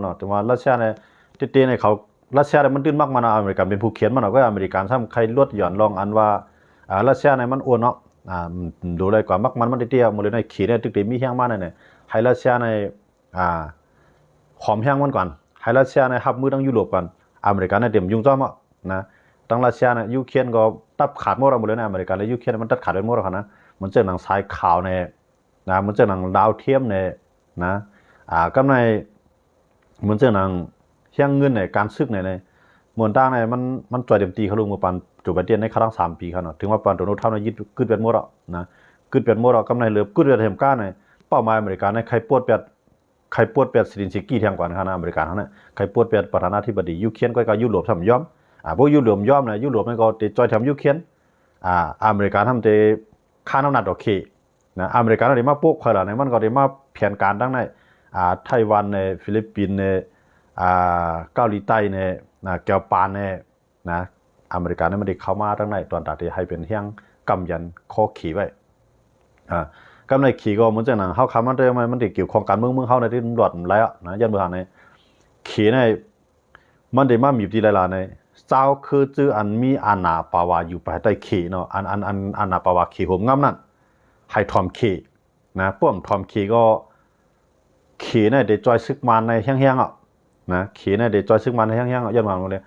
เนาะแต่ว่ารัสเซียเนี่ยเต้ๆในเขารัสเซียเนี่ยมันตื้นมากมันอเมริกันเป็นผู้เขียนมันก็อเมริกันทำใครลดหย่อนลองอันว่ารัสเซียเนี่ยมันอ้วนเนาะดูเลยกว่ามักมันเตี้ยหมดเลยในขีเนี่ยตึกมีแห้งมากเนี่ยให้รัสเซียในหอมแห้งมันก่อนให้รัสเซียในฮับมือตั้งยุโรปก่อนอเมริกันในเต็มยุ่งจ้อมอ่ะนะตั้งรัสเซียเนี่ยยูเครนก็ตัดขาดหมดเลยนะอเมริกันและยูเครนมันตัดขาดไปหมดแล้วนะมันเจอหนังสายข่าวเนี่ยนะมันเจอหนังดาวเทียมเนี่ยนะก็ในเหมือนเจอหนังเชียงเงินในการซึกในมวลต่างในมันจ่อยเต็มตีเขาลงมาปันจุดประเด็นในครั้ง3 ปีเขาเนาะถึงว่าปันโดนเท่าในยึดกึดเป็นหมดอ่ะนะกึดเป็นหมดอ่ะกำไรเหลือกึดเป็นเทมก้าในเป้าหมายอเมริกันในใครปวดเป็ดสิรินซิกี้แทงกว่านะครับอเมริกันเขาเนี่ยใครปวดเป็ดประธานาธิบดียูเครนก็ยุโรปทำย่อมพวกยุโรปย่อมนะยุโรปมันก็ติดจอยทำยูเครนอเมริกันทำติค่าน้ำหนักโอเคนะอเมริกันอะไรมาปุ๊บใครล่ะในมันก็ได้มาแผนการทั้งในไต้หวันในฟิลิปปินส์ในเกาหลีใต้ในเกียวปานในนะอเมริกันนั้นมันได้เข้ามาทั้งในตอนตัดที่ให้เป็นเฮียงกำยันข้อขี่ไว้กำในขี่ก็เหมือนจะหนังเข้าคำมันได้มันได้เกี่ยวข้องการเมืองเข้าในที่ตำรวจแล้วนะยันเมืองในขี่ในมันได้มามีดีหลายๆในเจ้าคือจื้ออันมีอาณาปาวาอยู่ภายใต้ขี่เนาะอาณาปาวาขี่ผมงำนั่นให้ทอมขี่นะพวกทอมขี่ก็ขี่ในเดจอยซึกมันในแห้งๆอ่ะนะขี่ในเดจอยซึกมันในแห้งๆอ่ะยันเมืองหมดเลย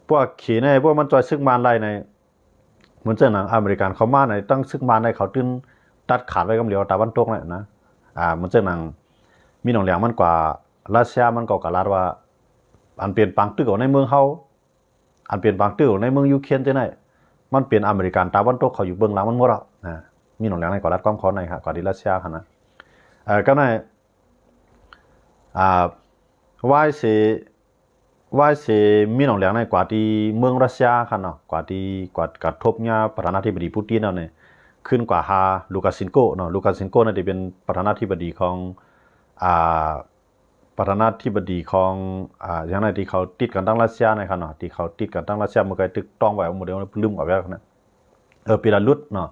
พวกขี่ในพวกมันจอยซึกมันไรในเหมือนเจ้าหนังอเมริกันเขามาในตั้งซึกมันในเขาตื้นตัดขาดไว้กำเหลียวตะวันตกเนี่ยนะเหมือนเจ้าหนังมีหนองเหลียงมันกว่ารัสเซียมันก็กะลาดว่าอันเปลี่ยนปังตึกในเมืองเขาอันเปลี่ยนปังตึกในเมืองยูเครนจะไหนมันเปลี่ยนอเมริกันตะวันตกเขาอยู่เบื้องหลังมันหมดอ่ะมีหนองเหลียงในกว่ารัฐความคอนในครับกว่าที่รัสเซียขนาดก็ในว่าเสมีหนองเหลียงในกว่าที่เมืองรัสเซียขนาดกว่าที่กว่ากระทบเนี่ยประธานาธิบดีปูตินเนี่ยขึ้นกว่าฮาลูกาซินโกเนาะลูกาซินโกน่าจะเป็นประธานาธิบดีของประธานาธิบดีของอย่างไรที่เขาติดกันตั้งรัสเซียนะครับเนาะที่เขาติดกันตั้งรัสเซียมันก็ตึกต้องไว้โมเดลลืมเอาไว้นะเปลารุสเนาะ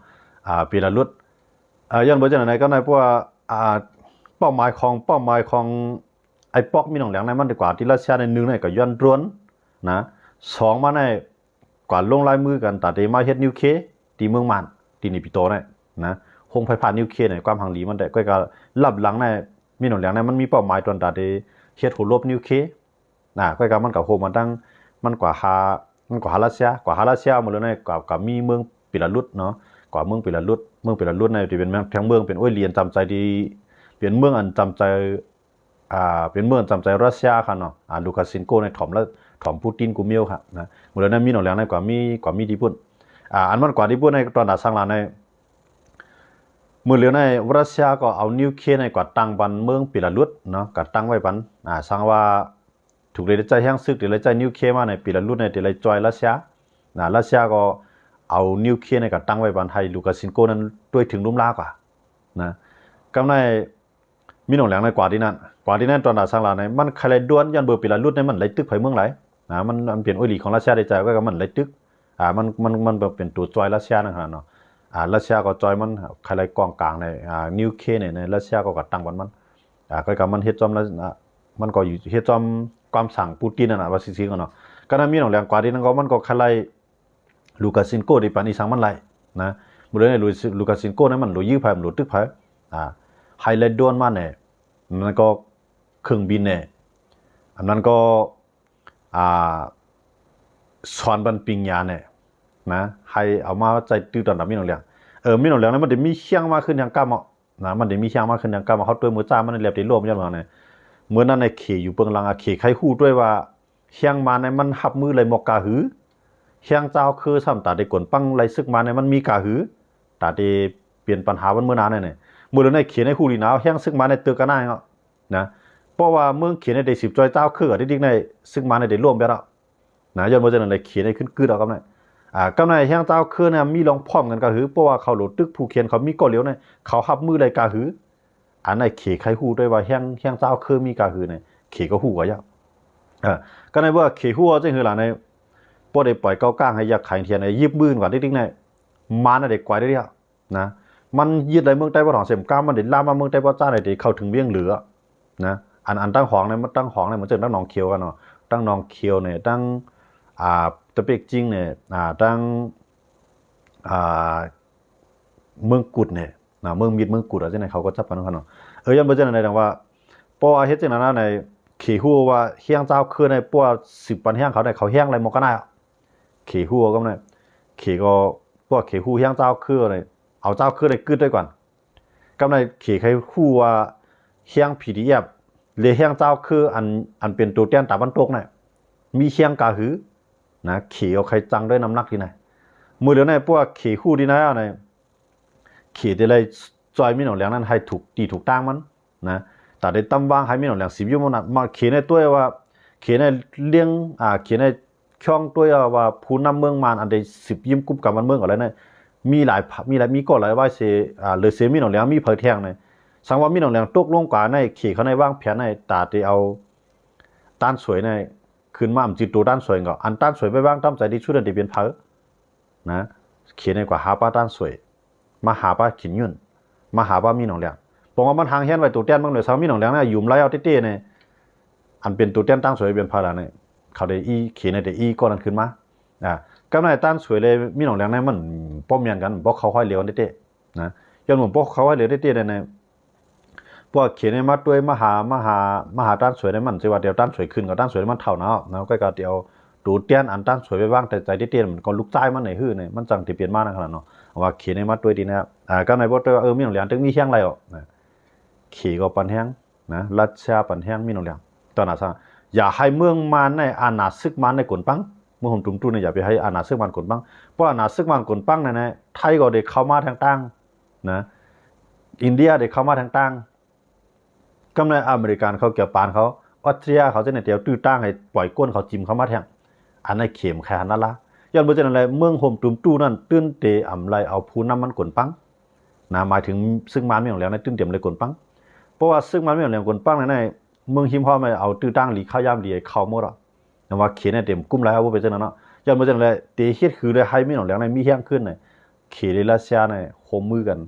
เปลารุสย้อนไปจากไหนก็ในพวกเป้าหมายของไอ้ปอกมีหนองแหลงในมันดีกว่าที่รัสเซียในหนึ่งในก็ย้อนร้วนนะสองมาในกว่าลงลายมือกันแต่ที่มาเฮ็ดนิวเคลียร์ที่เมืองมันที่นิปิโตเนี่ยนะคงไฟฟ้านิวเคลียร์เนี่ยความหังหลีมันได้ก็ลับหลังในมีหนองเหลงในมันมีเป้าหมายตอนตัดเฮ็ดหัวลบนิวเคลียร์ก็มันกับโฮมันตั้งมันกว่ารัสเซียหมดเลยในกับมีเมืองเปลารุสเนาะกว่าเมืองเปลารุสในที่เป็นทั้งเมืองเป็นโอ้ยเรียนจำใจดีเป็นเมืองอันจำใจเป็นเมืองจำใจรัสเซียค่ะเนาะลูกาซินโกในถ่อมปูตินกูเมียวค่ะนะหมดเลยนะมีหนองเหลงในกว่ามีที่ปุ่นอันมันกว่าที่ปุ่นในตอนดัดสร้างลานในมือเหลียวในรัสเซียก็เอานิวเคลียร์ในกว่าตั้งบันเมืองเปลารุสเนาะกัดตั้งไว้บันสร้างว่าถูกเลยใจแห้งซึกเลยใจนิวเคลียร์มาในเปลารุสในเดลัยจอยรัสเซียรัสเซียก็เอานิวเคลียร์ในกัดตั้งไว้บันให้ลูกาซินโกนั้นด้วยถึงลุ่มล้ากว่านะกำในมีหนองเหลงในกว่าที่นั่นตอนดัดสร้างลานในมันใครเลยด้วนยันเบอร์เปลารุสในมันไหลตึกไผเมืองไหลมันเปลี่ยนโอลีของรัสเซียได้ใจก็มันไหลตึกมันแบบเป็นตัวจอยรัสเซียนะครับเนาะรัสเซียก็จอยมันใครกองกลางในนิวเคลียร์ในรัสเซียก็กัดตั้งบันมันก็มันเฮ็ดจอมแล้วมันก็อยู่เฮ็ดจอมความสั่งปูตินน่ะว่าซิๆกันเนาะก็นั้นมีหนองแหลงกว่าที่นั่นก็มันก็ใครลูกาซินโกที่ปานอีสังมันไหลนะบ่ได้ลูกาซินโกนั้นมันหลุยยื้อไผมันหลุตึกไผไฮไลท์ด้วนมาเนี่ยมันก็เครื่องบินเนี่ยอันนั้นก็สอนบันปิงยาเนี่ยนะให้เอามาใจตื้อตอนดับมีหนองเหลียงมีหนองเหลียงนั้นมันจะมีเชียงมากขึ้นทางก้ามนะมันจะมีเชียงมากขึ้นทางก้ามเขาตัวมือจ้ามันเรียบได้รวมยันว่าเนี่ยเมื่อนั้นในเขอยู่เบื้องหลังเขใครฮู้ด้วยว่าเชียงมาในมันหับมือเลยหมอกกาหือเชียงเจ้าคือซ้ำตาได้กวนปังไรซึกมาในมันมีกาหือตาได้เปลี่ยนปัญหาวันเมื่อนานเนี่ยเมื่อในเขียนในฮู้ดีหนาวเชียงซึกมาในเตือกันได้เนาะนะเพราะว่าเมืองเขียนในได้10จอยเจ้าคือได้ดิกในซึกมาในได้ร่วมไปแล้วนะย้อนบ่จังนั้นในเขียนในขึ้นกึดเอากับนั้นกำในเชียงเจ้าคือเนี่ยมีลองพร้อมกันกาหือเพราะว่าเขาโหลดตึกผู้เขียนเขามีก่อเหลียวเนี่ยเขาหับมือเลยกาหืออันในเขใครฮู้ด้วยว่าเชียงเจ้าคือมีกาหือเนี่ยเขก็ฮู้ว่าก็ในว่าเขฮู้จังคือล่ะในบ่ได้ปล่อยเก้าก้างให้ยักษ์ไข่เทียนในยิบมื่นกว่าดิกๆในมาน่ะได้กว่าได้นะมันยึดในเมืองใต้บ่ถองเสมก้ามันได้ลามมาเมืองใต้บ่จ้าได้เข้าถึงเวียงเหลือนะ อันตั้งของเนี่ยมันตั้งของเนี่ยมันจะตั้งหนองเขียวกันเนาะตั้งหนองเขียวเนี่ยตั้งตะเปกจริงเนี่ยตั้งอ่าเมืองกุดเนี่ยเมืองมิดเมืองกุดอะไรเนี่ยเขาก็จับกันเนาะยังบ่จังได๋ดังว่าปอเฮ็ดจังนั้นในขี่ฮู้ว่าเฮียงเจ้าคือในปัว10ปันเฮียงเขาได้เขาเฮียงอะไรหมดก็ได้ขี่ฮู้ก็ได้ขี่ก็พวกขี่ฮู้เฮียงเจ้าคืออะไรเอาเจ้าคือได้กึดด้วยก่อนก็ได้ขี่ใครฮู้ว่าเฮียง PDF หรือเฮียงเจ้าคืออันเป็นตัวเตี้ยนตาบันตกน่ะมีเฮียงกะหือนะขี่เอาใครจังด้วยน้ำหนักที่ไหนมือเดี๋ยวในพวกขี่ฮู้ที่ไหนเอาในขี่ได้เลยจอยมีหนองแหลงนั้นให้ถูกตีถูกตั้งมันนะแต่ได้ตั้มวางให้มีหนองแหลง10อยู่มันมาขี่ในตัวว่าขี่ในเลี้ยงขี่ในช่องตัวว่าผู้นำเมืองมานอันใด10ยิ้มกุบกับมันเมืองอะไรเนี่ยมีหลายมีก็หลายว่าเสหรือเสมีหนองแหลงมีเผยแทงเนี่ยสังว่ามีหนองแหลงตกลงกว่าในขี่เขาในวางแผนในตาที่เอาต้านสวยในขึ้นมาจิตตัวด้านสวยก็อันต้านสวยไปบ้างตั้มใจที่ชุดอันที่เป็นเผยนะขี่ในกว่าหาป้าด้านสวยมาหาป้าขินยุ่นมาหาป้ามีหนองแหลงผมว่ามันทางเฮียนไว้ตัวเตี้ยนบางหน่อยสาวมีหนองแหลงเนี่ยยุ่มไล่เอาเต้ๆเนี่ยอันเป็นตัวเตี้ยนตั้งสวยเป็นพาราเนี่ยเขาได้ขี่ในได้ก็นั้นขึ้นมาก็ในต้านสวยเลยมีหนองแหลงเนี่ยมันป้อมยันกันเพราะเขาค่อยเลี้ยวเต้ๆนะย้อนผมเพราะเขาค่อยเลี้ยวเต้ๆเนี่ยพวกขี่ในมาด้วยมหาต้านสวยเนี่ยมันจะว่าเดียวต้านสวยขึ้นกับต้านสวยมันเท่านะก็เดียวดูเตี้ยนอันต้านสวยไปบ้างแต่ใจเตี้ยๆมันก็ลุกใจมันในหื้อเนี่ยมันจังที่เปลี่ยนมากขนาดเนาะว่าขี่ในมาด้วยดีนะครับก็ในบ่ตัวมีหนองแหลงถึงมีเฮียงไรอ่ะนะขี่ก็ปันแห้งนะรัชชาปันแห้งมีหนองแหลงตอนนั้นซะอย่าให้เมืองมานในอาณาซึกมันในกลปังเมื่อผมตุ้มๆเนี่ยอย่าไปให้อาณาซึกมันกลปังเพราะอาณาซึกมันกลปังเนี่ยไทยก็ได้เข้ามาทางตั้งนะอินเดียได้เข้ามาทางตั้งก็ในอเมริกันเขาเกี่ยวปานเขาออสเตรียเขาจะเนี่ยเดียวตื้อตั้งให้ปล่อยก้นเขาจิ้มเข้ามาแทงอันนั้นเข็มแค่นั้นละย้อนบ่จังได๋เมืองห่มตุ้มตู้นั่นตื้นเตอำไลเอาผู้นำมันกลปังนะหมายถึงซึ่งมันมีของแล้วในตื้นเต็มเลยกลปังเพราะว่าซึ่งมันมีของแล้วกลปังในเมืองหิมพอมาเอาตื้อตั้งหลีข้าวยามดีเข้าหมดอ่ะแต่ว่าเขียนเต็มกุ้มแล้วบ่เป็นจังนั้นเนาะย้อนบ่จังได๋เตเฮ็ดคือได้ให้มีของแล้วในมีแฮงขึ้นเขียนรัสเซียโฮมมือกัน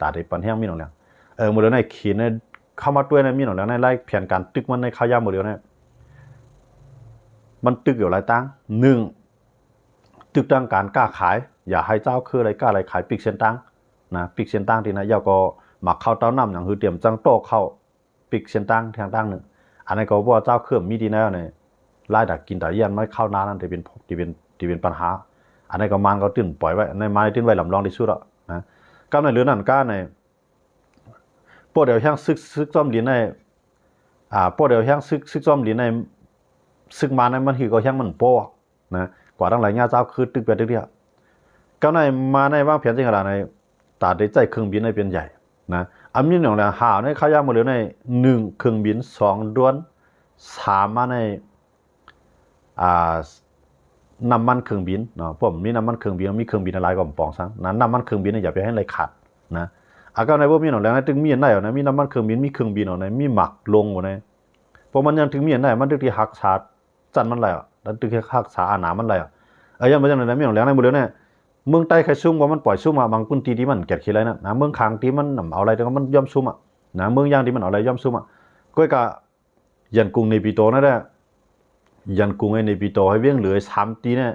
ตาได้ปันแฮงมีของแล้วมื้อแล้วเขียนเข้ามาด้วยมีของแล้วไล่แผนการตึกมันในข้าวยามบ่เดียวมันตึกอยู่หลายตั้ง1ตึกตั้งการกล้าขายอย่าให้เจ้าคืออะไรกล้าอะไรขายปิกเส้นตั้งนะปิกเส้นตั้งที่นะยาวก็หมักเข้าเต้านำอย่างคือเตรียมจังโต๊ะเข้าปิกเส้นตั้งทางตั้งนึงอันนั้นก็ว่าเจ้าเครื่องมีดีแน่เนี่ยไล่ดักกินแต่ยันไม่เข้านานนั่นที่เป็นปัญหาอันนั้นก็มันก็ตื่นปล่อยไว้ในมันตื่นไว้ลำลองที่สุดแล้วนะก็ในเรื่องนั้นก็ในพวกเดี๋ยวแห้งซึกซ่อมดินในพวกเดี๋ยวแห้งซึกซ่อมดินในซึกมันในมันคือก็แห้งมันโป้นะกว่าตั้งหลายงานเจ้าคือตึกแบบเดียวก็ในมาในว่างเพียงจริงขนาดในตาได้ใจเครื่องบินในเป็นใหญ่นะอันนี้หนึ่งแล้วหาในขายาหมดเลยใน1เครื่องบิน2ด้วน3มาในน้ำมันเครื่องบินเนาะผมมีน้ำมันเครื่องบินมีเครื่องบินอะไรก็ปองซังนั้นน้ำมันเครื่องบินอย่าไปให้อะไรขาดนะก็ในพวกมีหน่อยแล้วตึงมีอันไหนนะมีน้ำมันเครื่องบินมีเครื่องบินอะไรมีหมักลงหมดเลยเพราะมันยังถึงมีอันไหนมันตึกที่หักชาจันมันอะไรแล้วตึกที่หักชาอาหนามันอะไรยังไม่จังเลยนะมีหน่อยแล้วในบุรีเนี่ยเมืองใต้ใครซุ่มว่ามันปล่อยซุ่มบางพื้นที่ที่มันเก็บขี้ไรนะเมืองคางที่มันเอาอะไรแต่ก็มันย่อมซุ่มนะเมืองย่างที่มันเอาอะไรย่อมซุ่มก็ยันกรุงในปีโตนั่นแหละยันกรุงในปีโตให้เวียงเหลือ3ตีเนี่ย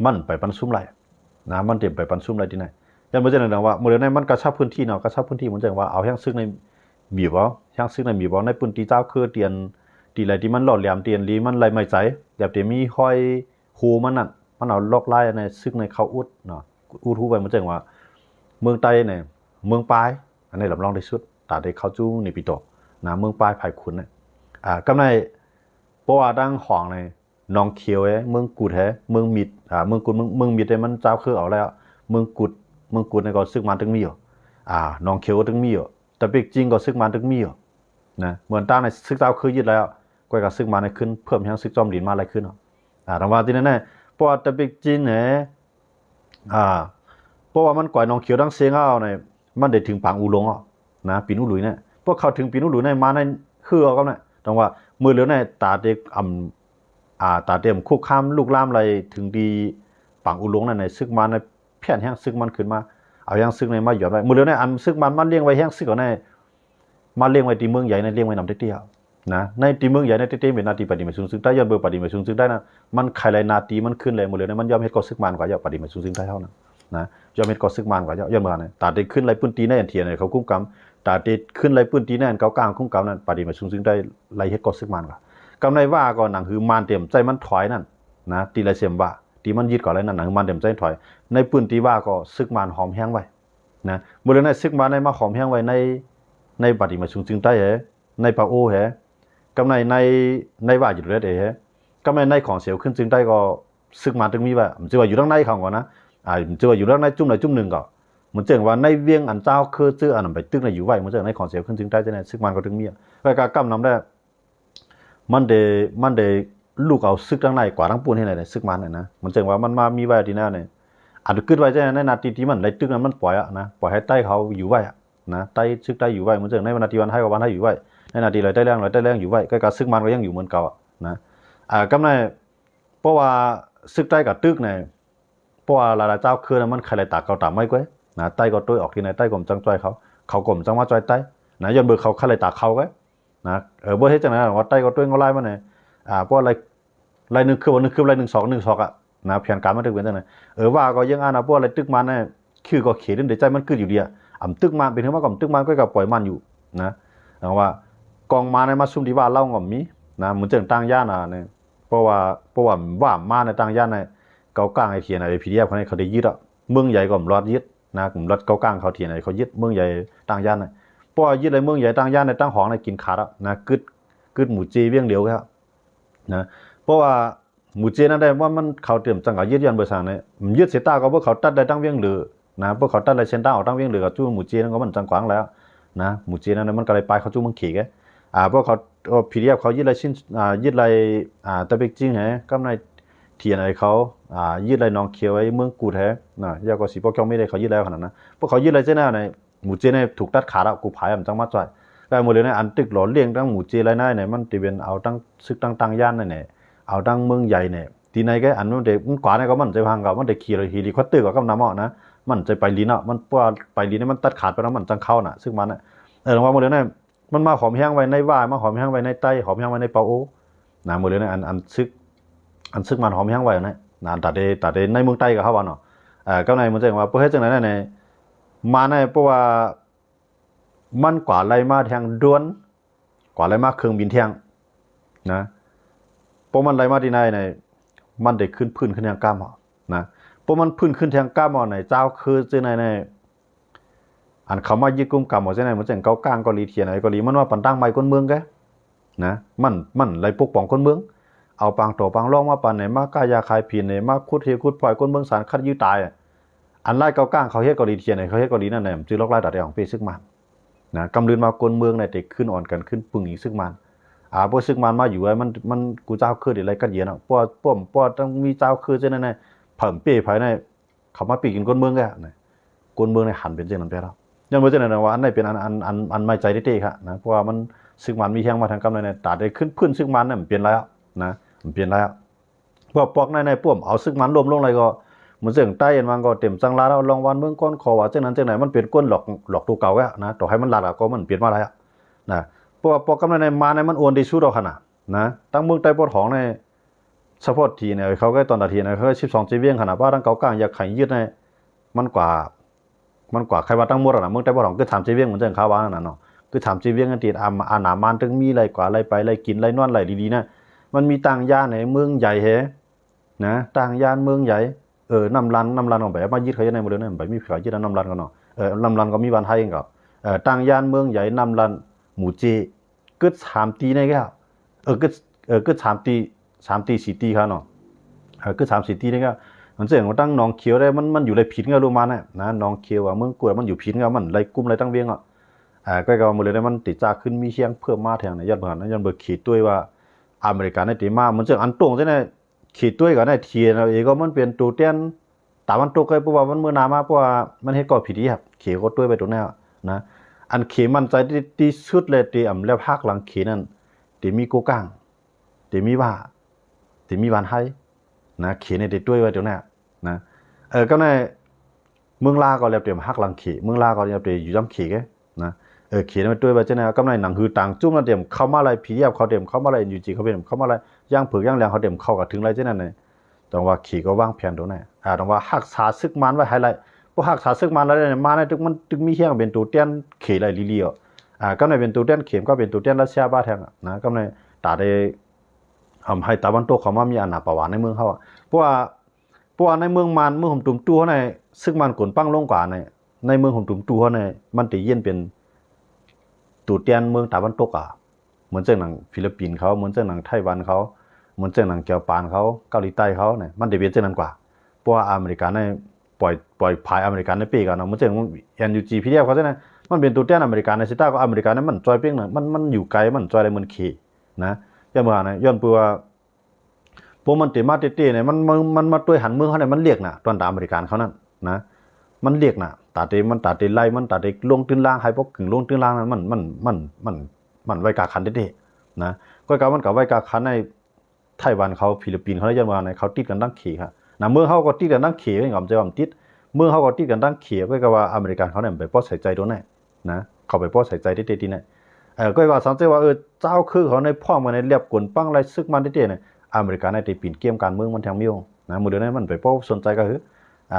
มันไปปันซุ่มไรนะมันเต็มไปปันซุ่มไรที่ไหนยันไม่ใช่หนึ่งว่าเมื่อในมันกระชับพื้นที่เนาะกระชับพื้นที่มันจะว่าเอาแห้งซึกในบีบเอาแห้งซึกในบีบเอาในพื้นที่เจ้าคือเตียนตีไรที่มันหล่อแหลมเตียนลีมันไรไม่ใจแบบเตียมีห้อยหูมันนั่นมันเอาลอกไล่ในซึกในเขาอุดเนาะอุดหูไปมันจะว่าเมืองใต้เนี่ยเมืองปลายอันนี้ลำลองที่สุดแต่ได้เขาจู้ในปีโตนะเมืองปลายภายคุณเนี่ยก็ในเพราะว่าดังของในนองเขียวเมืองกุดเมืองมิดเมืองกุดเมืองมิดเนี่ยมันเจ้าคือเอาแล้วเมืองกุดในก็ซึกมันถึงมีอยู่นองเขียวถึงมีอยู่แต่เป็กจริงก็ซึกมันถึงมีอยู่นะเหมือนตั้งในซึกเจ้าคือยึดแล้วก็กับซึกมันในขึ้นเพิ่มทั้งซึกจอมดินมาอะไรขึ้นแต่ว่าที่นั่นเนี่ยเพราะว่าแต่เป็กจริงเนี่ยเพราะว่ามันก่อยนองเขียวดังเสียงเอาเนี่ยมันได้ถึงปางอูหลงนะปีนุลุยเนี่ยพวกเขาถึงปีนุลุยเนี่ยมาในคือเอาก็เนี่ยแต่ว่ามือเหลือในตาเด็กตาเต็มคุกข้ามลูกล่ามอะไรถึงดีปางอูหลงในซึกมันในแผ่นแห้งซึกมันขึ้นมาเอาแห้งซึกในมาหยอดไว้มือเหลือในอันซึกมันเลี้ยงไว้แห้งซึกเอาในมาเลี้ยงไว้ที่เมืองใหญ่ในเลี้ยงไว้นำเตี้ย นะในตีเมืองใหญ่ในตีเป็นนาทีปฏิมาสูงซึ่งได้ย้อนเบอร์ปฏิมาสูงซึ่งได้นะมันใครไรนาทีมันขึ้นเลยหมดเลยนะมันยอมเฮ็ดก็ซึกมันกว่าเยอะปฏิมาสูงซึ่งได้เท่านั้นนะยอมเฮ็ดก็ซึกมันกว่าเยอะเมื่อนั้นตาได้ขึ้นไรปื้นตีในอันเทียนเขาคุ้มกำตาได้ขึ้นไรปื้นตีในอันเก่ากลางคุ้มกำนั้นปฏิมาสูงซึ่งได้ไรเฮ็ดก็ซึกมันกว่ากำในว่าก็หนังคือมานเต็มใจมันถอยนั่นนะตีไรเสียมว่าตีมันยึดก่อนเลยนั่นหนังมันเต็มใจถอยในปื้นตีว่าก็ซึกมันหอมแห้งไว้นะบริเวณซึกมันในมาหอมแห้งไว้ในปฏิมาสูงซึ่งได้ในปะโอกำในว่าอยู่เรื่อยๆกำในของเสียวขึ้นจึงได้ก็ซึกมาถึงมีว่ามันจะว่าอยู่ด้านในของก่อนนะมันจะว่าอยู่ด้านในจุ่มไหนจุ่มหนึ่งก็มันจะว่าในเวียงอันเจ้าคือซื้ออันไปตึกในอยู่ไว้มันจะในของเสียวขึ้นจึงได้จะในซึกมันก็ถึงมีไปการกำนำได้มันเดลูกเอาซึกด้านในกว่าทั้งปูนให้ไหนซึกมันเนี่ยนะมันจะว่ามันมามีไว้ที่หน้าเนี่ยอาจจะขึ้นไว้จะในนาทีที่มันในตึกนั้นมันปล่อยนะปล่อยให้ใต้เขาอยู่ไว้นะใต้ซึกใต้อยู่ไว้มันจะในนาทีวันให้กับวันให้อยู่ไว้ในนาทีเลยได้แรงอยู่ไว้ก็การซึกมันก็ยังอยู่เหมือนเก่านะกำในเพราะว่าซึกใต้กับตึกเนี่ยเพราะว่าหลายๆเจ้าคือมันใครเลยตากเขาตามไม่ก้อยนะใต้ก็ตัวออกที่ไหนใต้กลมจังจ้อยเขากลมจังว่าจ้อยใต้นะย้อนเบอร์เขาใครเลยตากเขาก้อยนะเบอร์เฮ็ดจังไหนว่าใต้ก็ตัวงอไล่มาเนี่ยเพราะอะไรนึงคือวันนึงคืออะไร1-2นะแผนการมันถึงเป็นจังไหนว่าก็ยังนะเพราะอะไรตึกมันเนี่ยคือก็เขียนในใจมันคืออยู่เดียตึกมันเป็นเรื่องว่ากับตึกมันก็กับปล่อยมันอยู่นะว่ากองมาในมาซุ่มที่ว่าเล่ากับมีนะเหมือนเจิงตั้งย่านเนี่ยเพราะว่ามาในตั้งย่านในเกากลางไอเทียนไอพีดีเอฟเขาได้ยึดเมืองใหญ่ก็รอดยึดนะกลุ่มรถเกากลางเขาเทียนไอเขายึดเมืองใหญ่ตั้งย่านในเพราะยึดอะไรเมืองใหญ่ตั้งย่านในตั้งหองในกินขาดนะกึดหมูจีเวียงเดียวครับนะเพราะว่าหมูจีนั่นได้ว่ามันเขาเตรียมจังกับยึดยันเบอร์สามเนี่ยยึดเสตาก็พวกเขาตัดได้ตั้งเวียงหรือนะพวกเขาตัดได้เส้นตั้งออกตั้งเวียงหรือกับจู้หมูจีนั่นก็มันจังกว้างแล้วนะหมูจีนั่นมันก็เลยไปเขาจู้มึงขี่แกพวกเขาพีดีเอฟเขายึดอะไรชิ้นยึดอะไรแต่เป็นจริงเหรอกำในเทียนอะไรเขายึดอะไรน้องเขียวไอ้เมืองกูแท้นะยาก็สีพวกเขาไม่ได้เขายึดแล้วขนาดนั้นพวกเขายึดอะไรเจ้าหน้าในหมูเจเนี่ยถูกตัดขาแล้วกูผายมันจังมัดจ่อยแต่หมดเลยในอันตึกหล่อเลี้ยงตั้งหมูเจอะไรนั่นเนี่ยมันตีเป็นเอาตั้งซึกตั้งย่านนั่นเนี่ยเอาตั้งเมืองใหญ่เนี่ยทีไหนก็อันนู้นเด็กมันกว่าเนี่ยก็มันจะพังกับมันเด็กขี่เลยฮีรีควัตเตอร์กับกำน้ำอ่ะนะมันจะไปลีนอ่ะมันพวกไปลีนเนี่ยมันตัดขาดไปแล้วมันจังเข้าน่ะซึ่งมันว่าหมดเลยเนี่ยมันมาหอมแห้งไว้ในว่ามาหอมแห้งไว้ในใต้หอมแห้งไว้ในเปาโอนะหมดเลยเนี่ยอันซึกมันหอมแห้งไว้นะตัดเดในเมืองใต้กับเขาว่าเนาะก็ในมันจะว่าเพื่อให้จังไหนเนี่ยมาในเพราะว่ามันกว่าไรมาแทงด้วนกว่าไรมาเครื่องบินแทงนะเพราะมันไรมาที่ไหนเนี่ยมันได้ขึ้นพื้นขึ้นแทงก้ามนะเพราะมันพื้นขึ้นแทงก้ามในเจ้าคือเจ้าในอันเขามายึดกุมกรรมหมดเส้นไหนมันจะเกากลางกอลีเทียนไหนกอลีมันว่าปันตั้งไม้ก้นเมืองแกนะมันไรปกป้องก้นเมืองเอาปางโตปางร่องมาปันไหนมากายาคายผีไหนมาคุดเฮคุดปล่อยก้นเมืองสารคัดยื้อตายอันไล่เกากลางเขาเฮ็ดกอลีเทียนไหนเขาเฮ็ดกอลีนั่นไหนจื้อล็อกไล่ตัดของเป้ซึกมันนะกำลืนมาก้นเมืองในเด็กขึ้นอ่อนกันขึ้นปึงอีกซึกมันพวกซึกมันมาอยู่ไว้มันกูเจ้าคืออะไรกันเย็นอ่ะเพราะต้องมีเจ้าคือเจ้านั่นเพิ่มเป้ภายในเขามาปีกินก้นเมืองแกก้นเมืองในหันเป็นเจ้านั่นไปแล้วยังไม่เจอในว่าอันไหนเป็นอันไม่ใจได้ครับนะเพราะว่ามันซึ่งมันมีแห้งมาทางกำในตัดได้ขึ้นพื้นซึ่งมันเนี่ยมันเปลี่ยนแล้วนะมันเปลี่ยนแล้วเพราะปอกในป่วมเอาซึ่งมันรวมลงอะไรก็เหมือนเสียงใต้เอ็นมันก็เต็มจังลาแล้วลองวันเมืองก้อนคอว่าเจ้านั้นเจ้าไหนมันเปลี่ยนก้นหลอกตัวเก่าแล้วนะต่อให้มันหลัดก็มันเปลี่ยนมาแล้วนะเพราะว่าปอกกำในมาในมันอ้วนได้สู้เราขนาดนะตั้งเมืองใต้ปอดของในเฉพาะทีเนี่ยเขาก็ตอนนาทีเนี่ยเขา12 จีเวียงขนาดว่าตั้งเก่ากลางอยากไข่ยืดในมันกว่าใครว่าตั้งมดอ่ะเมืองใต้บ่อของคือถามจีเวียงเหมือนเดิมข้าวว่านั่นน่ะคือถามจีเวียงกันติดอาหนามานถึงมีอะไรกว่าอะไรไปอะไรกินอะไรนอนอะไรดีๆนะมันมีต่างย่านในเมืองใหญ่แฮนะต่างย่านเมืองใหญ่น้ำรันของแบบมายึดเขาในหมดเลยนะแบบมีเขายึดน้ำรันกันเนาะน้ำรันก็มีวันไทยเองก็ต่างย่านเมืองใหญ่น้ำรันหมู่เจกึด3 ตีในแก้วกึด3 ตี3 ตี4 ตีครับเนาะกึด3 4 ตีนี่ก็มันเสียงว่าตั้งน้องเขียวได้มันอยู่ในผิดก็รู้มานะน้องเขียวเมืองกวดมันอยู่ผิดก็มันไรกุ้มไรตั้งเวียงก็หมดเลยมันติดจ้าขึ้นมีเชียงเพิ่มมาแทงในยอดเบิร์นยอดเบิร์นขีดด้วยว่าอเมริกันในตีมามันเสียงอันตรงใช่ไหมขีดด้วยกับในเทียนเราเองก็มันเปลี่ยนตัวเตี้ยนตามันตกไปเพราะว่ามันเมื่อนามาเพราะว่ามันให้ก่อผิดที่ครับเขียก็ด้วยไปตรงนี้นะอันเขียมันใจที่สุดเลยตีแล้วภาคหลังเขียนั่นตีมีโกกังตีมีว่าตีมีวันไฮนะเขียนในตีด้วยไว้ตรงนี้นะก็ในเมืองลาก็เรียบเตรียมฮักลังขี่เมืองลาก็เรียบเตรียมอยู่จำขี่แกนะ เขียนมาด้วยว่าจะนะกำไรหนังคือต่างจุ่มแล้วเต็มเข้ามาอะไรผียับเขาเต็มเข้ามาอะไรอยู่จีเขาเต็มเข้ามาอะไรย่างเผือกย่างแรงเขาเต็มเข้ากับถึงอะไรเช่นนั้นเลยต้องว่าขี่ก็วางแผนตรงไหนต้องว่าหักษาซึกมันไว้ให้ไรพวกหักษาซึกมันแล้วเนี่ยมาในตึกมันตึกมีเฮียงเป็นตัวเตี้ยนเขียอะไรลีๆก็ในเป็นตัวเตี้ยนเข็มก็เป็นตัวเตี้ยนรัสเซียบ้าแทงนะก็ในตาได้ให้ตะวันตกเขามามีอาณาประวัติในเมืองเขาเพราะว่าในเมืองมันเมืองผมตุ่มตัวในซึกมันกลปั้งลงกว่าในเมืองผมตุ่มตัวในมันตีเย็นเป็นตูเตียนเมืองตะวันตกเหมือนเจ้าหนังฟิลิปปินส์เขาเหมือนเจ้าหนังไต้หวันเขาเหมือนเจ้าหนังเกียวปานเขาเกาหลีใต้เขาเนี่ยมันจะเป็นเจ้านั้นกว่าเพราะว่าอเมริกันในปล่อยพายอเมริกันในปีกันเนาะเหมือนเจ้าNUGพี่เดียวเขาใช่ไหมมันเป็นตูเตียนอเมริกันในซิต้าก็อเมริกันนั้นมันจอยเปี้ยงน่ะมันอยู่ไกลมันจอยอะไรมันขี่นะย้อนมาเนี่ยย้อนเพื่อพวกมันเตะมาเตะเนี่ยมันมาตัวหันเมืองเขาเนี่ยมันเรียกน่ะตอนตามอเมริกันเขานั่นนะมันเรียกน่ะตาเตมันตาเตไล่มันตาเตลงตื้นล่างให้พวกกึ่งลงตื้นล่างนั้นมันไว้กาคันเด้ๆนะก็กามันกับไว้กาคันในไต้หวันเขาฟิลิปปินส์เขาได้ยันมาในเขาติดกันตั้งขี่ครับนะเมื่อเขาก็ติดกันตั้งขี่ไม่ยอมจะยอมติดเมื่อเขาก็ติดกันตั้งขี่ก็กว่าอเมริกันเขาเนี่ยไปป้อใส่ใจตัวไหนนะเขาไปป้อใส่ใจที่ที่ไหนก็ว่าสังเกตว่าเจ้าคือเขาในพ่อมันในเรียบกวนปั้งไรซึกมันที่เนี่ยอเมริกันในตีปีนเกมการเมืองมันแทงมิวนะมือเดียวนั้นมันไปป้อสนใจก็คือ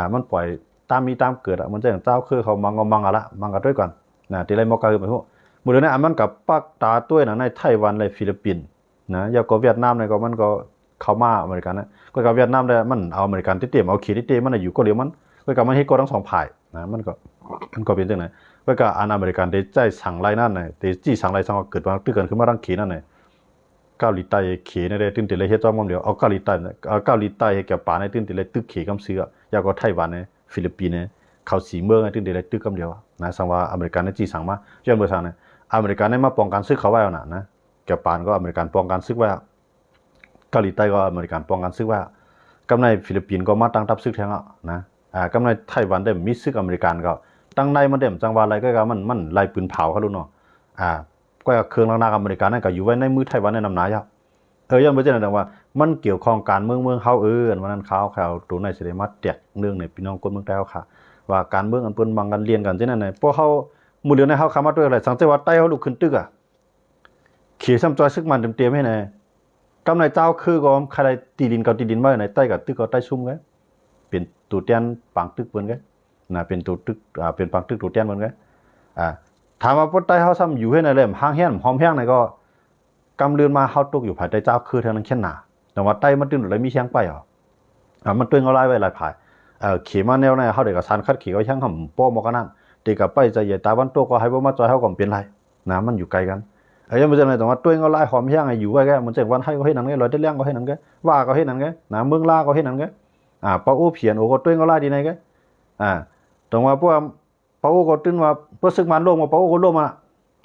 มันปล่อยตามมีตามเกิดมันจะอย่างเจ้าคือเขามังอะละมังกันด้วยก่อนนะตีไรมอกาคือไปพวกมือเดียวนั้นมันกับปักตาตัวนะในไต้หวันในฟิลิปปินส์นะยาวก็เวียดนามในก็มันก็เข้ามาอเมริกันนะก็กับเวียดนามได้มันเอาอเมริกันที่เตรียมเอาขีดที่เตรียมมันอยู่ก็เดียวมันก็กับมันให้ก็ทั้งสองฝ่ายนะมันก็เป็นจังไหนก็กับอันอเมริกันได้ใจสั่งไรนั่นไงได้จี้สั่งไรสั่งเกิดมาตื้อกันขึ้นมาดังขีนั่นไงเกาหลีใต้ขี่ในได้ตื่นติเลยเฮ็ดจ้อมเดียวเอาเกาหลีใต้ให้แก่ป่าในตื่นติเลยตึกขี่กำเสือยาวก็ไต้หวันในฟิลิปปินส์เขาสีเมืองในตื่นติเลยตึกกำเดียวนะสังว่าอเมริกันในจี้สั่งมาย้อนเบอร์สั่งเนี่ยอเมริกันในมาป้องกันซึกเขาไว้เอานะแก่ป่านก็อเมริกันป้องกันซึกไว้เกาหลีใต้ก็อเมริกันป้องกันซึกไว้กำในฟิลิปปินส์ก็มาตั้งทัพซึกแทงนะกำในไต้หวันได้มีซึกอเมริกันก็ตั้งในมันเด่มจังหวะอะไรก็มันไล่ปืนเผาเขารู้เนาะก็เครื่องนาอเมริกันนั่นก็อยู่ไว้ในมือไต้หวันในนำนายย้อนไปเจอหนังว่ามันเกี่ยวข้องการเมืองเขาวันนั้นเขาตัวในเสด็จมาแตกเรื่องในพี่น้องคนเมืองใต้เขาค่ะว่าการเมืองอันเปิ้นบังกันเรียนกันเช่นนั้นพวกเขาหมู่เหลือในเขาคำมาด้วยอะไรสังเกตว่าใต้เขาลุกขึ้นตึกขี่ซ้ำจอยซึกมันเต็มๆให้ไหนกำในเจ้าคือก็ใครตีดินกับตีดินมาในใต้กับตึกกับใต้ซุ่มกันเป็นตัวเตียนปังตึกเปิ้นกันนะเป็นตัวตึกเป็นปังตึกตัวเตียนเปิ้นกันถามว่าพวกใต้เขาซ้ำอยู่ให้ไหนเลยห้างแห้งหอมแห้งไหนก็กำเรือนมาเขาตกอยู่ภายใต้เจ้าคือทางนั้นแค่หนาแต่ว่าใต้มันตื่นหรือมีเชียงไปมันตื่นเอาไล่ไว้หลายภายขี่มาแนวไหนเขาเด็กกับสันคัดขี่ไว้ช่างห่มโป้มกันนั่นเด็กกับไปใจใหญ่ตาวันโตก็ให้พวกมาจอยเขาก็เป็นไรนะมันอยู่ไกลกันยังไม่ใช่เลยแต่ว่าตื่นเอาไล่หอมแห้งอยู่ไว้แกมันจะวันให้ก็ให้นั่นแกลอยได้เลี้ยงก็ให้นั่นแกว่าก็ให้นั่นแกนะเมืองล่าก็ให้นั่นแกป้าอู้เพียนโอ้ก็ตื่นเอาไล่ดีไหนแกตรงว่าพวกป้าอู้ก็ตื่นว่าพวกซึกมันร่วมกับป้าอู้ก็ร่วม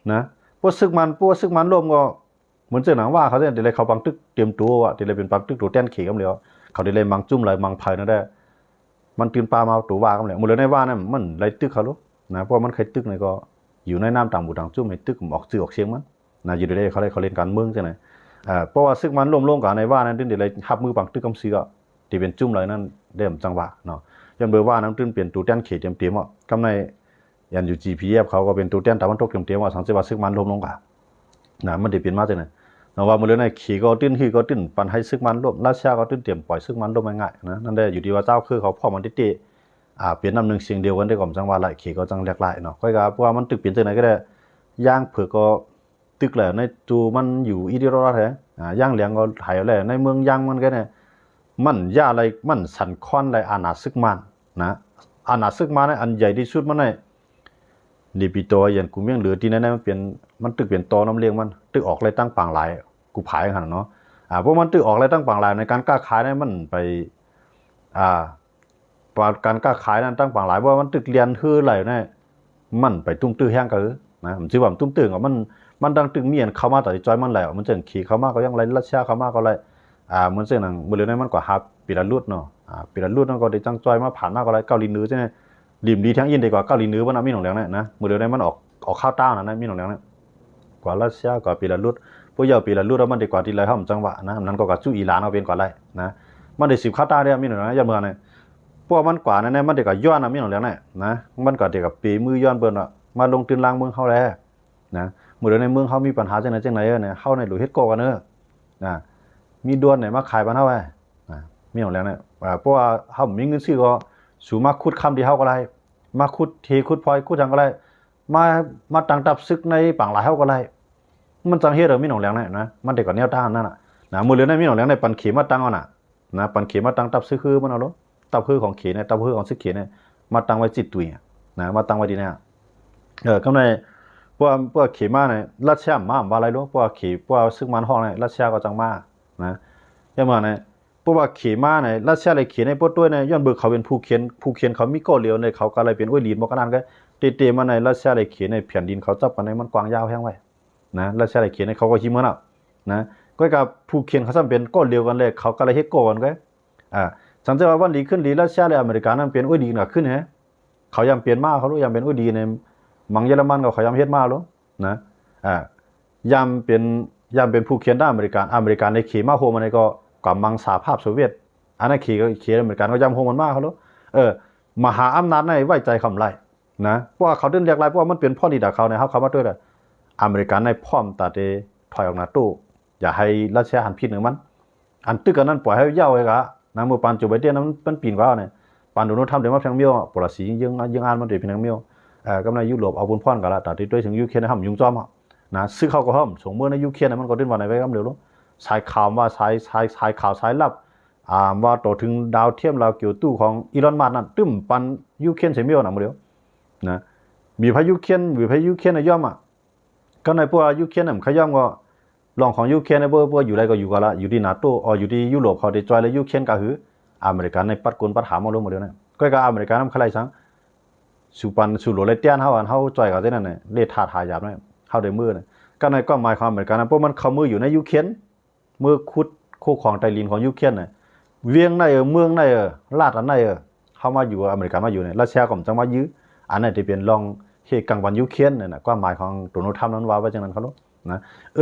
นะพวกซึกมันร่วมก็เหมือนเจ้าหนังว่าเขาเนี่ยเดี๋ยวเขาบังตึกเตรียมตัวเดี๋ยวเป็นบังตึกตัวเต้นขี่กันเลยเขาเดี๋ยวมังจุ่มเลยมังไผ่นั่นได้มันตื่นปลามาตัวว่ากันเลยหมดเลยในว่านั่นมันไรตึกเขาลูกนะเพราะมันเคยตึกในก็อยู่ในน้ำต่างบุต่างจุ่มในตึกออกสื่อออกเสียงมันนะอยู่ได้เขาเล่นการเมืองใช่ไหมเพราะว่าซึกมันร่วมกันในว่านั้นตื่นเดี๋ยวหับมือบังตึกกำเสือที่เป็นจุ่มเลยนั่นเดิมจังหวะเนาะยันเบอร์ว่านั้นตื่นเปลี่ยนตัวเต้นขี่เตรียมกำในยันอยู่ GPS เขาก็เป็นตัวเต้นตะวันตกเตรียมว่าสังเกตว่าซึกมันร่วมกันนะมันจะเปลี่ยนมาจากไหนเราว่าเมื่อเรื่องในขี่ก็ตื้นปันให้ซึกมันร่วมราชาก็ตื้นเตรียมปล่อยซึกมันร่วมง่ายๆนะนั่นได้อยู่ที่ว่าเจ้าคือเขาพ่อมันติเปลี่ยนน้ำหนึ่งเสียงเดียวกันได้ก่อนจังว่าไหลขี่ก็จังแหลกไหลเนาะค่อยกับเพราะว่ามันตึกเปลี่ยนจากไหนก็ได้ย่างเผือกก็ตึกแหละในจูมันอยู่อีเดียร์แท้ย่างเหลียงก็หายแล้วในเมืองย่างมันก็เนี่ยมันย่าอะไรมันสันคอนอะไรอาณาซึกมันนะอาณาซึกมันเนี่ยอันใหญ่ที่สุดมันเนี่ยดีปีโตอย่างกูเมี่ยงเหลือที่นั่นมันตึกเปลี่ยนโตน้ำเลี้ยงมันตึกออกอะไรตั้งปางหลายกูผายขนาดเนาะเพราะมันตึกออกอะไรตั้งปางหลายในการกล้าขายเนี่ยมันไปการกล้าขายนั้นตั้งปางหลายเพราะมันตึกเรียนคืออะไรเนี่ยมันไปตุ้มตื้อแห้งกันนะผมชื่อว่าตุ้มตื้ออ่ะมันดังตึกเมียนเข้ามาต่อจอยมันแล้วมันจะขี่เข้ามาก็ยังไรรัชชาเข้ามาก็ไรเหมือนเส้นหนังเมื่อเรื่องนั้นมันก็ฮับปีละลุดเนาะปีละลุดนั่นก็ได้จังจอยมาผ่านมากก็ไรเกาหลีเหนือใช่ไหมริมดีทั้งอินดีกว่าเกาหลีเหนือมันมีหนองแหลงเนี่ยนะเมื่อเรื่องนั้นมันออกข้าวต้านะมีหนองแหลงเนี่ยกว่ารัชชากว่าปีละลุดพวกยาวปีละลุดแล้วมันดีกว่าที่ไรห้ามจังหวะนะนั้นก็กับสู้อิหร่านเอาเป็นกว่าไรนะมันได้10ข้าวต้าเนี่ยมีหนองแหลงอย่าเมื่อเนี่ยพวกมันกว่าเนี่ยมันเด็กกับย้อนนะมีหนองแหลงเนี่ยนะมันก็เด็กกับปีมือย้อนเบิ้ลมาลงตื่นล่างเมืองเขาแล้ว นะมื้อเดี๋ยวในเมืองเฮามีปัญหาจังไหนเนี่ยเฮาในหลุเฮ็ดโกกันเด้อนะมีดวนเนี่ยมาขายบ้านเฮาไว้นะมีหยังแล้วเนี่ยเพราะว่าเฮามีเงินซื้อก็สู่มาขุดคำที่เฮาก็ได้มาขุดเทขุดพลอยขุดจังก็ได้มาตั้งตับศึกในปางหลายเฮาก็ได้มันจังเฮ็ดมีหนองแหลงเนี่ยนะมันได้กว่าแนวทางนั่นน่ะนะมื้อเหลือในมีหนองแหลงในปันเขมาตั้งเอาน่ะนะปันเขมาตั้งตับซึกคือมันเอาลงตับคือของเขเนี่ยตับคือของซึกเขเนี่ยมาตั้งไว้จิตตุยนะมาตั้งไว้ดีเนี่ยกำในพวกเขมาเนี่ยรัสเซียมาบ่อะไรรู้พวกเขพวกซึกมันห้องเนี่ยรัสเซียก็จังมานะยังมาเนี่ยพวกเขมาเนี่ยรัสเซียเลยเขในพวกตัวเนี่ยย้อนเบิกเขาเป็นผู้เขียนเขามีก้อเหลียวในเขาก็เลยเป็นอ้วยลีนบ่กันนั้นก็เตๆมาในรัสเซียเลยเขในแผ่นดินเขาจับกันในมันกว้างยาวแฮงไว้นะรัสเซียเลยเขในเขาก็หิมกันอ่ะนะก็กับผู้เขียนเขาซ้ำเป็นก้อนเดียวกันเลยเขาก็เลยเฮ็ดโกกันก็สังเกตว่าวันดีขึ้นดีรัสเซียและอเมริกานั้นเปลี่ยนอุ้ยดีกันขึ้นฮะเขายามเปลี่ยนมาเขารู้ยามเป็นอุ้ยดีในมังเยอรมันก็เขายามเฮ็ดมาแล้วนะยามเป็นผู้เขียนด้านอเมริกันในขี่มาโฮมันก็กับมังสหภาพโซเวียตอันนั้นขี่อเมริกันก็ยามโฮมันมาเขาแล้วมหาอำนาจในไว้ใจคำไรนะเพราะว่าเขาดึงเรียกไรเพราะว่ามันเป็นพ่อดีดาเขาในเขามาด้วยเลยอเมริกันในพร้อมตัดถอยออกนาโต้อย่าให้รัสเซียหันพิษหนึ่งมันอันตึกกันนั้นปล่อยให้เย้าไว้กะนะเมื่อปานโจไบเดนนั้นมันปีนกว่าเนี่ยปานโดนัลด์ทรัมป์เดี๋ยวมาเพียงเมียวปลสียังอ่านมันเดี๋ยวเพียงเมียวกำลังยุโรปเอาบุญพ่อนกันละแต่ที่ด้วยถึงยูเครนห้ามยุงจอมนะซื้อเข้าก็ห้ามส่งเมื่อในยูเครนมันก็ดิ้นวันไหนไว้กำเดียวรู้สายข่าวว่าสายข่าวสายลับว่าต่อถึงดาวเทียมเราเกี่ยวตู้ของอีลอนมัสก์นั่นตึ้มปันยูเครนเสียเมียวนะมื้อเดียวนะมีพายุเครนในย่อมก็ในพวกยูเครนน่ะขย่อมก็รองของยูเครนในเบอร์อยู่ไรก็อยู่กันละอยู่ที่นาโต้อยู่ที่ยุโรปเขาได้จอยแล้วยูเครนก็คืออเมริกันในปัดกลปัดหามาลงหมดเลยนะก็อเมริกันนำใครสังสู่โหลเลยเตี้ยนเฮาจอยกับที่นั่นน่ะเลทาทายาบนั่นเฮาได้มือน่ะก็ในก็หมายความอเมริกันนะเพราะมันเข้ามืออยู่ในยูเครนมือคุดคู่ของไตลินของยูเครนน่ะเวียงในเมืองในลาดอันในเฮามาอยู่อเมริกันมาอยู่เนี่ยรัสเซียก็จังมายื้ออันนั้นที่เป็นรองเหตุกังวลยูเครนเนี่ยนะความหมายของโดนัลด์ทรัมป์นั้นว่าจังนั้นเขารู้นะ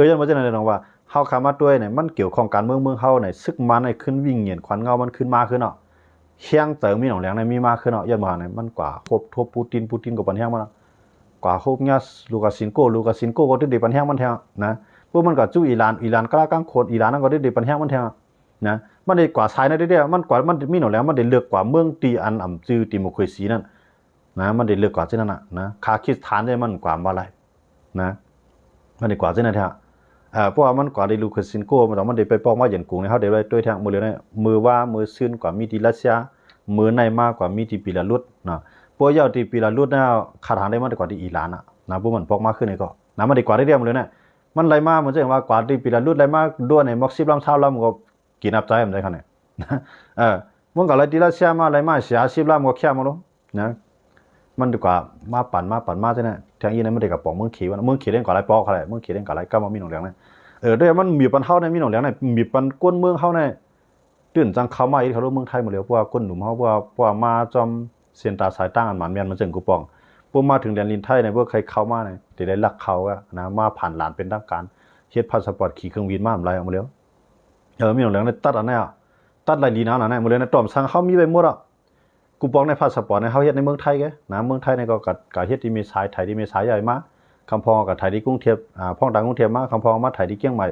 ยังว่าจังนั้นน้องว่าเฮาเข้ามาด้วยเนี่ยมันเกี่ยวข้องการเมืองเฮาเนี่ยซึกมันให้ขึ้นวิ่งเหยียนขวัญเงามันขึ้นมาขึ้นเนาะเฮียงเติมมีหนองแหลงในมีมากขึ้นเนาะยันว่าเนี่ยมันกว่าครบทบปูตินก็ปันแฮงมันกว่าครบเนี่ยลูกาซินโกก็ได้ปันแฮงมันแท้นะพวกมันก็จู้อิหร่านกล้ากลางโคตรอิหร่านนั่นก็ได้ปันแฮงมันแท้นะมันได้กว่าชายนั่นได้มันกว่ามันมีหนองแหลงมันได้เลือกกว่าเมืองตีอันอ่ำจื้อดิโมคราซีนั่นนะมันได้เลือกกว่าเช่นนั้นนะคาคิสถานได้มันกว่าบ่ไรนะมันได้กว่าเช่นนั้นแท้เพราะว่ามันกว่าได้ลูคัสซินโกมันได้ไปป้องว่าอย่างกูเนี่ยเขาได้ด้วยทางมือเลยเนี่ยมือซื่นกว่ามีที่รัสเซียมือในมากกว่ามีที่ปิลารุสนะพวกยาวที่ปิลารุสเนี่ยคาถาได้มากกว่าที่อิหร่านนะพวกมันพกมากขึ้นเลยก็นะมันได้กว่าได้เรียมเลยเนี่ยมันไรมากมันจะเห็นว่ากว่าที่ปิลารุสไรมากด้วยในม็อกซิบลำเช้าแล้วมันก็กินอับใจมันได้ขนาดนี้มันก็ไรที่รัสเซียมาไรมากเสียสิบลำก็แค่มาลงนะมันดีกว่ามาปั่นมาใช่ไหมทางอีนั้นมันได้กับปองเมืองขี่ว่าเมืองขี่เล่นกับไรปอกอะไรเมืองขี่เล่นกับไรก็มามีหนองเหลืองเนี่ยด้วยมันมีปันเท่าในมีหนองเหลืองเนี่ยมีปันก้นเมืองเท่าในตื่นจังเข้ามาอีกเขารู้เมืองไทยหมดเลยเพราะว่าก้นหนุ่มเขาเพราะว่ามาจอมเสียนตาสายตั้งอันหมันเมียนมันจึงกูปองพวกมาถึงแดนลินไทยเนี่ยพวกใครเข้ามาเนี่ยจะได้ลักเขาก็นะมาผ่านหลานเป็นทางการเฮ็ดพาสปอร์ตขี่เครื่องบินมาอะไรออกมาแล้วมีหนองเหลืองเนี่ยตัดอันนี้ตัดลายลีน้ำอันนี้หมดเลยนะตอมสั่งเขามีไปหมดกูปองในพาสปอร์ตในเขาเฮ็ดในเมืองไทยแกนะเมืองไทยในก็กับเฮ็ดที่มีสายไทยที่มีสายใหญ่มาคำพองกับไทยที่กรุงเทพพ่องดังกรุงเทพมาคำพองมาไทยที่เชียงใหม่